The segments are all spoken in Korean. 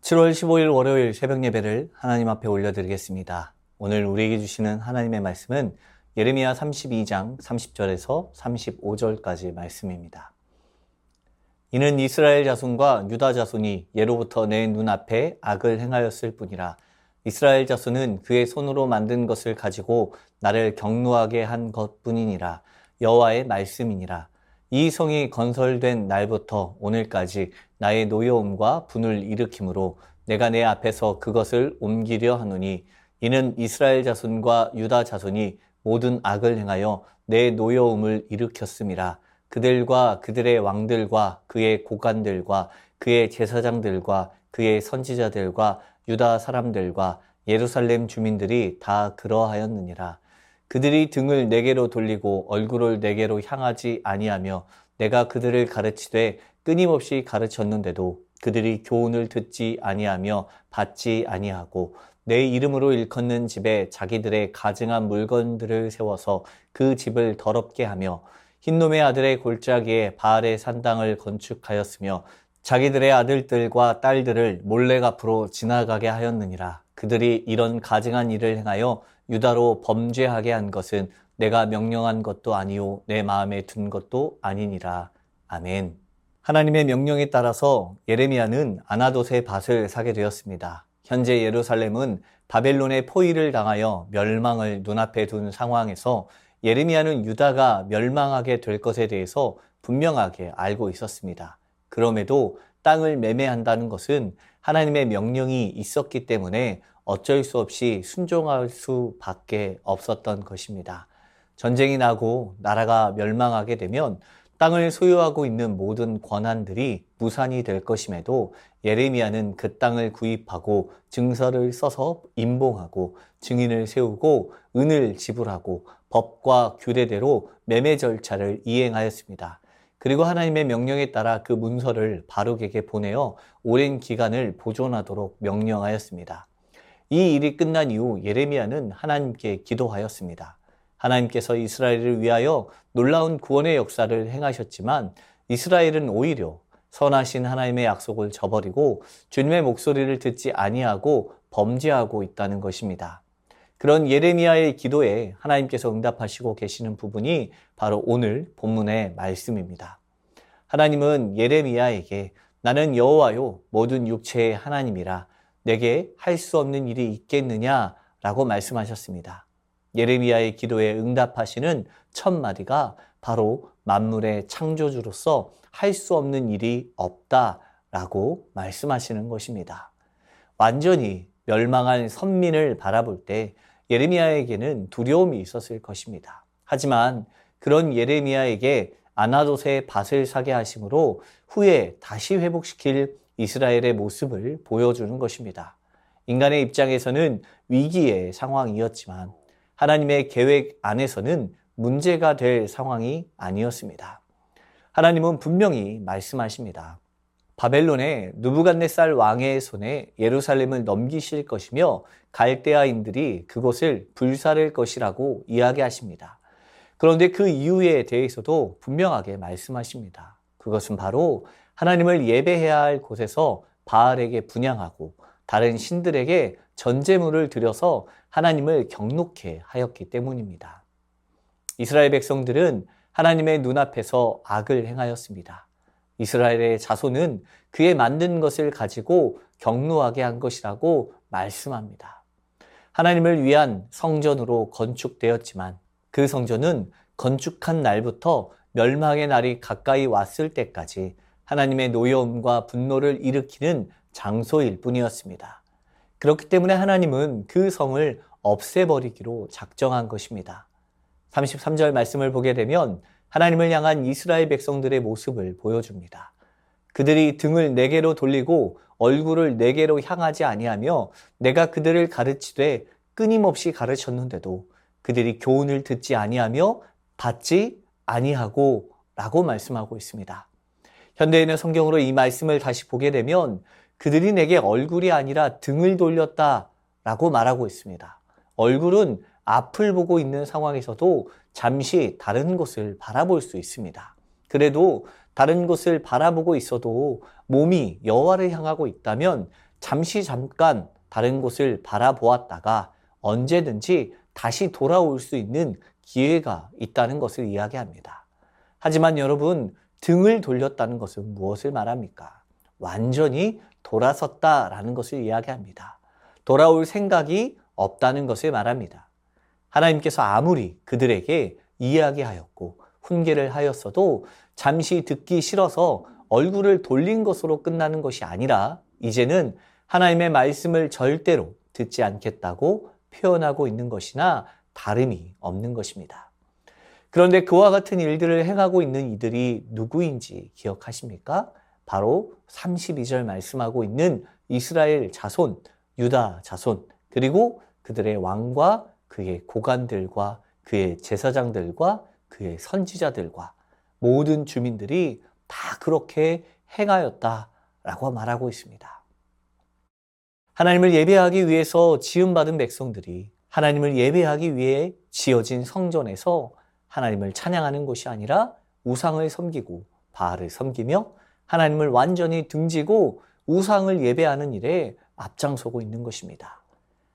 7월 15일 월요일 새벽 예배를 하나님 앞에 올려드리겠습니다. 오늘 우리에게 주시는 하나님의 말씀은 예레미야 32장 30절에서 35절까지 말씀입니다. 이는 이스라엘 자손과 유다 자손이 예로부터 내 눈앞에 악을 행하였을 뿐이라. 이스라엘 자손은 그의 손으로 만든 것을 가지고 나를 경노하게 한 것뿐이니라. 여호와의 말씀이니라. 이 성이 건설된 날부터 오늘까지 나의 노여움과 분을 일으키므로 내가 내 앞에서 그것을 옮기려 하노니, 이는 이스라엘 자손과 유다 자손이 모든 악을 행하여 내 노여움을 일으켰음이라. 그들과 그들의 왕들과 그의 고관들과 그의 제사장들과 그의 선지자들과 유다 사람들과 예루살렘 주민들이 다 그러하였느니라. 그들이 등을 내게로 돌리고 얼굴을 내게로 향하지 아니하며 내가 그들을 가르치되 끊임없이 가르쳤는데도 그들이 교훈을 듣지 아니하며 받지 아니하고 내 이름으로 일컫는 집에 자기들의 가증한 물건들을 세워서 그 집을 더럽게 하며 흰놈의 아들의 골짜기에 바알의 산당을 건축하였으며 자기들의 아들들과 딸들을 몰래 앞으로 지나가게 하였느니라. 그들이 이런 가증한 일을 행하여 유다로 범죄하게 한 것은 내가 명령한 것도 아니요 내 마음에 둔 것도 아니니라. 아멘. 하나님의 명령에 따라서 예레미야는 아나돗의 밭을 사게 되었습니다. 현재 예루살렘은 바벨론의 포위를 당하여 멸망을 눈앞에 둔 상황에서 예레미야는 유다가 멸망하게 될 것에 대해서 분명하게 알고 있었습니다. 그럼에도 땅을 매매한다는 것은 하나님의 명령이 있었기 때문에 어쩔 수 없이 순종할 수밖에 없었던 것입니다. 전쟁이 나고 나라가 멸망하게 되면 땅을 소유하고 있는 모든 권한들이 무산이 될 것임에도 예레미야는 그 땅을 구입하고 증서를 써서 임봉하고 증인을 세우고 은을 지불하고 법과 규례대로 매매 절차를 이행하였습니다. 그리고 하나님의 명령에 따라 그 문서를 바룩에게 보내어 오랜 기간을 보존하도록 명령하였습니다. 이 일이 끝난 이후 예레미야는 하나님께 기도하였습니다. 하나님께서 이스라엘을 위하여 놀라운 구원의 역사를 행하셨지만 이스라엘은 오히려 선하신 하나님의 약속을 저버리고 주님의 목소리를 듣지 아니하고 범죄하고 있다는 것입니다. 그런 예레미야의 기도에 하나님께서 응답하시고 계시는 부분이 바로 오늘 본문의 말씀입니다. 하나님은 예레미야에게 나는 여호와요 모든 육체의 하나님이라 내게 할 수 없는 일이 있겠느냐라고 말씀하셨습니다. 예레미야의 기도에 응답하시는 첫 마디가 바로 만물의 창조주로서 할 수 없는 일이 없다라고 말씀하시는 것입니다. 완전히 멸망한 선민을 바라볼 때 예레미야에게는 두려움이 있었을 것입니다. 하지만 그런 예레미야에게 아나돗의 밭을 사게 하심으로 후에 다시 회복시킬 이스라엘의 모습을 보여주는 것입니다. 인간의 입장에서는 위기의 상황이었지만 하나님의 계획 안에서는 문제가 될 상황이 아니었습니다. 하나님은 분명히 말씀하십니다. 바벨론의 느부갓네살 왕의 손에 예루살렘을 넘기실 것이며 갈대아인들이 그곳을 불사를 것이라고 이야기하십니다. 그런데 그 이유에 대해서도 분명하게 말씀하십니다. 그것은 바로 하나님을 예배해야 할 곳에서 바알에게 분향하고 다른 신들에게 전제물을 드려서 하나님을 경노케 하였기 때문입니다. 이스라엘 백성들은 하나님의 눈앞에서 악을 행하였습니다. 이스라엘의 자손은 그의 만든 것을 가지고 경노하게 한 것이라고 말씀합니다. 하나님을 위한 성전으로 건축되었지만 그 성전은 건축한 날부터 멸망의 날이 가까이 왔을 때까지 하나님의 노여움과 분노를 일으키는 장소일 뿐이었습니다. 그렇기 때문에 하나님은 그 성을 없애버리기로 작정한 것입니다. 33절 말씀을 보게 되면 하나님을 향한 이스라엘 백성들의 모습을 보여줍니다. 그들이 등을 내게로 돌리고 얼굴을 내게로 향하지 아니하며 내가 그들을 가르치되 끊임없이 가르쳤는데도 그들이 교훈을 듣지 아니하며 받지 아니하고 라고 말씀하고 있습니다. 현대에는 성경으로 이 말씀을 다시 보게 되면 그들이 내게 얼굴이 아니라 등을 돌렸다 라고 말하고 있습니다. 얼굴은 앞을 보고 있는 상황에서도 잠시 다른 곳을 바라볼 수 있습니다. 그래도 다른 곳을 바라보고 있어도 몸이 여호와를 향하고 있다면 잠깐 다른 곳을 바라보았다가 언제든지 다시 돌아올 수 있는 기회가 있다는 것을 이야기합니다. 하지만 여러분, 등을 돌렸다는 것은 무엇을 말합니까? 완전히 돌아섰다라는 것을 이야기합니다. 돌아올 생각이 없다는 것을 말합니다. 하나님께서 아무리 그들에게 이야기하였고 훈계를 하였어도 잠시 듣기 싫어서 얼굴을 돌린 것으로 끝나는 것이 아니라 이제는 하나님의 말씀을 절대로 듣지 않겠다고 표현하고 있는 것이나 다름이 없는 것입니다. 그런데 그와 같은 일들을 행하고 있는 이들이 누구인지 기억하십니까? 바로 32절 말씀하고 있는 이스라엘 자손, 유다 자손, 그리고 그들의 왕과 그의 고관들과 그의 제사장들과 그의 선지자들과 모든 주민들이 다 그렇게 행하였다라고 말하고 있습니다. 하나님을 예배하기 위해서 지음받은 백성들이 하나님을 예배하기 위해 지어진 성전에서 하나님을 찬양하는 것이 아니라 우상을 섬기고 바알을 섬기며 하나님을 완전히 등지고 우상을 예배하는 일에 앞장서고 있는 것입니다.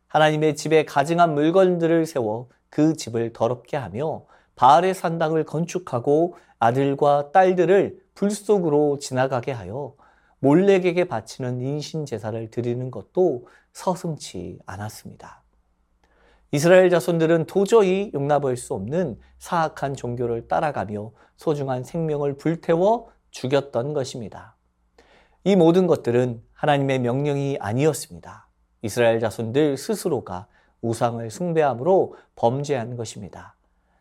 하나님의 집에 가증한 물건들을 세워 그 집을 더럽게 하며 바알의 산당을 건축하고 아들과 딸들을 불 속으로 지나가게 하여 몰렉에게 바치는 인신 제사를 드리는 것도 서슴지 않았습니다. 이스라엘 자손들은 도저히 용납할 수 없는 사악한 종교를 따라가며 소중한 생명을 불태워 죽였던 것입니다. 이 모든 것들은 하나님의 명령이 아니었습니다. 이스라엘 자손들 스스로가 우상을 숭배함으로 범죄한 것입니다.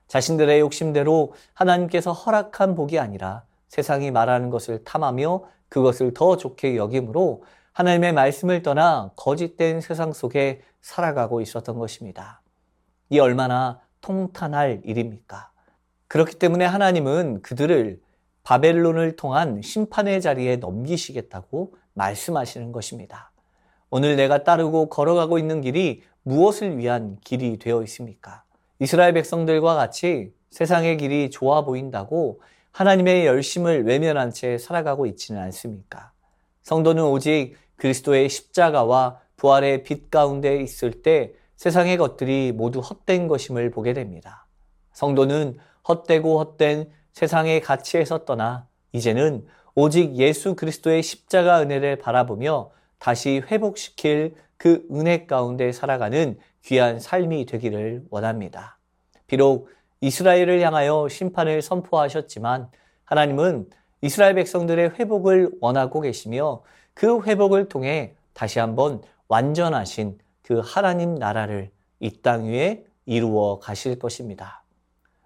자신들의 욕심대로 하나님께서 허락한 복이 아니라 세상이 말하는 것을 탐하며 그것을 더 좋게 여김으로 하나님의 말씀을 떠나 거짓된 세상 속에 살아가고 있었던 것입니다. 이 얼마나 통탄할 일입니까? 그렇기 때문에 하나님은 그들을 바벨론을 통한 심판의 자리에 넘기시겠다고 말씀하시는 것입니다. 오늘 내가 따르고 걸어가고 있는 길이 무엇을 위한 길이 되어 있습니까? 이스라엘 백성들과 같이 세상의 길이 좋아 보인다고 하나님의 열심을 외면한 채 살아가고 있지는 않습니까? 성도는 오직 그리스도의 십자가와 부활의 빛 가운데 있을 때 세상의 것들이 모두 헛된 것임을 보게 됩니다. 성도는 헛되고 헛된 세상의 가치에서 떠나 이제는 오직 예수 그리스도의 십자가 은혜를 바라보며 다시 회복시킬 그 은혜 가운데 살아가는 귀한 삶이 되기를 원합니다. 비록 이스라엘을 향하여 심판을 선포하셨지만 하나님은 이스라엘 백성들의 회복을 원하고 계시며 그 회복을 통해 다시 한번 완전하신 그 하나님 나라를 이 땅 위에 이루어 가실 것입니다.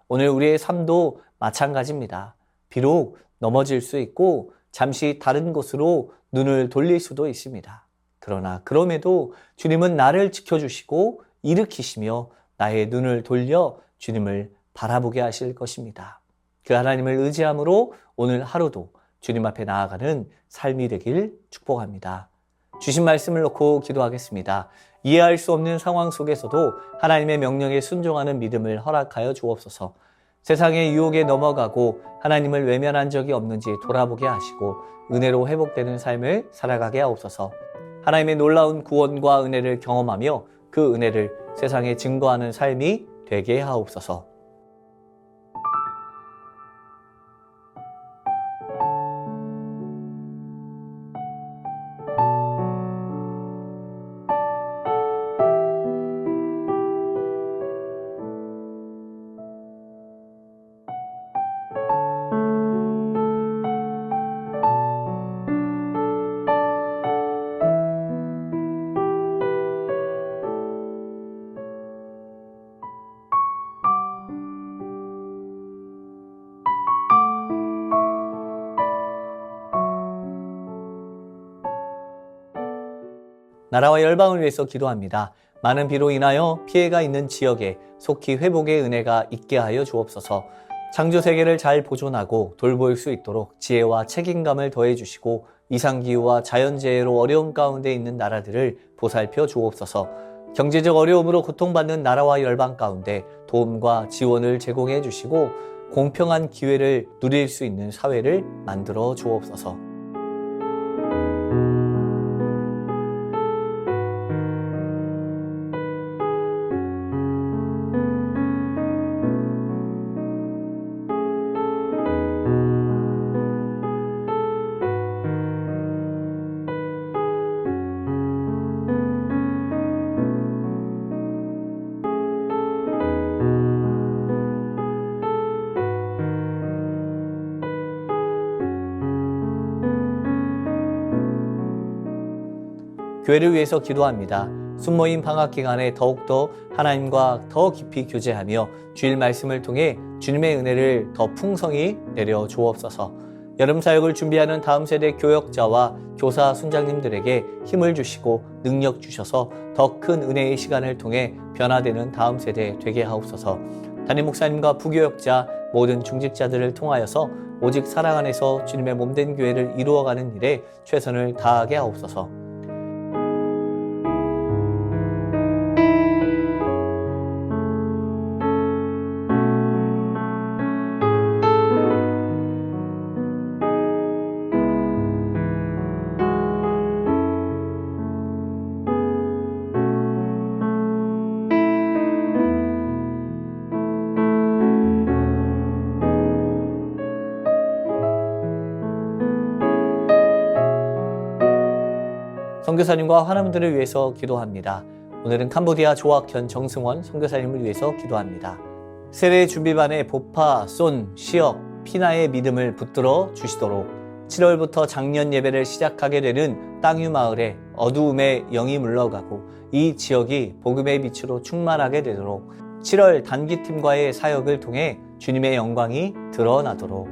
오늘 우리의 삶도 마찬가지입니다. 비록 넘어질 수 있고 잠시 다른 곳으로 눈을 돌릴 수도 있습니다. 그러나 그럼에도 주님은 나를 지켜주시고 일으키시며 나의 눈을 돌려 주님을 바라보게 하실 것입니다. 그 하나님을 의지함으로 오늘 하루도 주님 앞에 나아가는 삶이 되길 축복합니다. 주신 말씀을 놓고 기도하겠습니다. 이해할 수 없는 상황 속에서도 하나님의 명령에 순종하는 믿음을 허락하여 주옵소서. 세상의 유혹에 넘어가고 하나님을 외면한 적이 없는지 돌아보게 하시고 은혜로 회복되는 삶을 살아가게 하옵소서. 하나님의 놀라운 구원과 은혜를 경험하며 그 은혜를 세상에 증거하는 삶이 되게 하옵소서. 나라와 열방을 위해서 기도합니다. 많은 비로 인하여 피해가 있는 지역에 속히 회복의 은혜가 있게 하여 주옵소서. 창조 세계를 잘 보존하고 돌볼 수 있도록 지혜와 책임감을 더해 주시고 이상기후와 자연재해로 어려움 가운데 있는 나라들을 보살펴 주옵소서. 경제적 어려움으로 고통받는 나라와 열방 가운데 도움과 지원을 제공해 주시고 공평한 기회를 누릴 수 있는 사회를 만들어 주옵소서. 교회를 위해서 기도합니다. 순모임 방학 기간에 더욱더 하나님과 더 깊이 교제하며 주일 말씀을 통해 주님의 은혜를 더 풍성히 내려 주옵소서. 여름 사역을 준비하는 다음 세대 교역자와 교사 순장님들에게 힘을 주시고 능력 주셔서 더 큰 은혜의 시간을 통해 변화되는 다음 세대 되게 하옵소서. 담임 목사님과 부교역자 모든 중직자들을 통하여서 오직 사랑 안에서 주님의 몸된 교회를 이루어가는 일에 최선을 다하게 하옵소서. 선교사님과 하나님들을 위해서 기도합니다. 오늘은 캄보디아 조학현 정승원 선교사님을 위해서 기도합니다. 세례 준비반의 보파, 쏜, 시역, 피나의 믿음을 붙들어 주시도록 7월부터 작년 예배를 시작하게 되는 땅유 마을에 어두움의 영이 물러가고 이 지역이 복음의 빛으로 충만하게 되도록 7월 단기팀과의 사역을 통해 주님의 영광이 드러나도록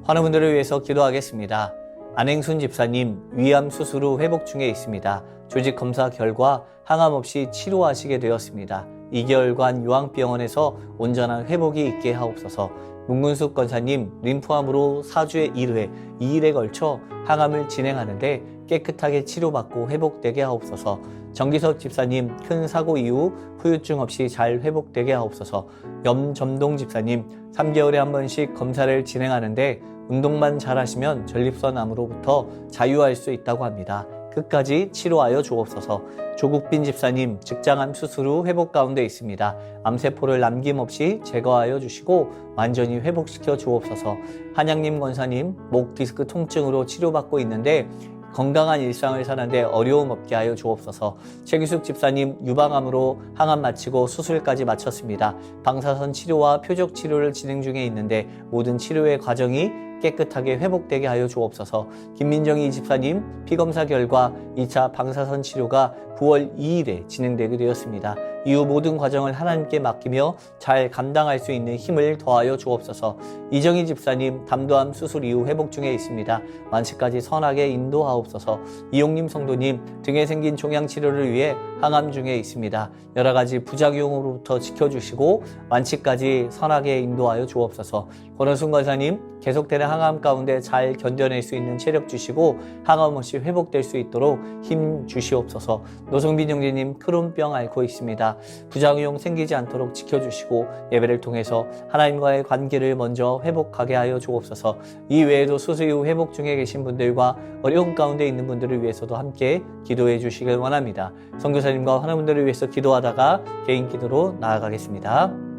환우분들을 위해서 기도하겠습니다. 안행순 집사님 위암 수술 후 회복 중에 있습니다. 조직 검사 결과 항암 없이 치료하시게 되었습니다. 2개월간 요양병원에서 온전한 회복이 있게 하옵소서. 문근숙 권사님 림프암으로 4주에 1회 2일에 걸쳐 항암을 진행하는데 깨끗하게 치료받고 회복되게 하옵소서. 정기석 집사님 큰 사고 이후 후유증 없이 잘 회복되게 하옵소서. 염점동 집사님 3개월에 한 번씩 검사를 진행하는데 운동만 잘하시면 전립선암으로부터 자유할 수 있다고 합니다. 끝까지 치료하여 주옵소서. 조국빈 집사님 직장암 수술 후 회복 가운데 있습니다. 암세포를 남김없이 제거하여 주시고 완전히 회복시켜 주옵소서. 한양님 권사님 목 디스크 통증으로 치료받고 있는데 건강한 일상을 사는데 어려움 없게 하여 주옵소서. 최규숙 집사님 유방암으로 항암 마치고 수술까지 마쳤습니다. 방사선 치료와 표적 치료를 진행 중에 있는데 모든 치료의 과정이 깨끗하게 회복되게 하여 주옵소서. 김민정희 집사님 피검사 결과 2차 방사선 치료가 9월 2일에 진행되게 되었습니다. 이후 모든 과정을 하나님께 맡기며 잘 감당할 수 있는 힘을 더하여 주옵소서. 이정희 집사님 담도암 수술 이후 회복 중에 있습니다. 완치까지 선하게 인도하옵소서. 이용님 성도님 등에 생긴 종양치료를 위해 항암 중에 있습니다. 여러 가지 부작용으로부터 지켜주시고 완치까지 선하게 인도하여 주옵소서. 권원순 권사님 계속되는 항암 가운데 잘 견뎌낼 수 있는 체력 주시고 항암 없이 회복될 수 있도록 힘 주시옵소서. 노성빈 형제님 크론병 앓고 있습니다. 부작용 생기지 않도록 지켜주시고 예배를 통해서 하나님과의 관계를 먼저 회복하게 하여 주옵소서. 이 외에도 수술 이후 회복 중에 계신 분들과 어려운 가운데 있는 분들을 위해서도 함께 기도해 주시길 원합니다. 선교사님과 하나님들을 위해서 기도하다가 개인 기도로 나아가겠습니다.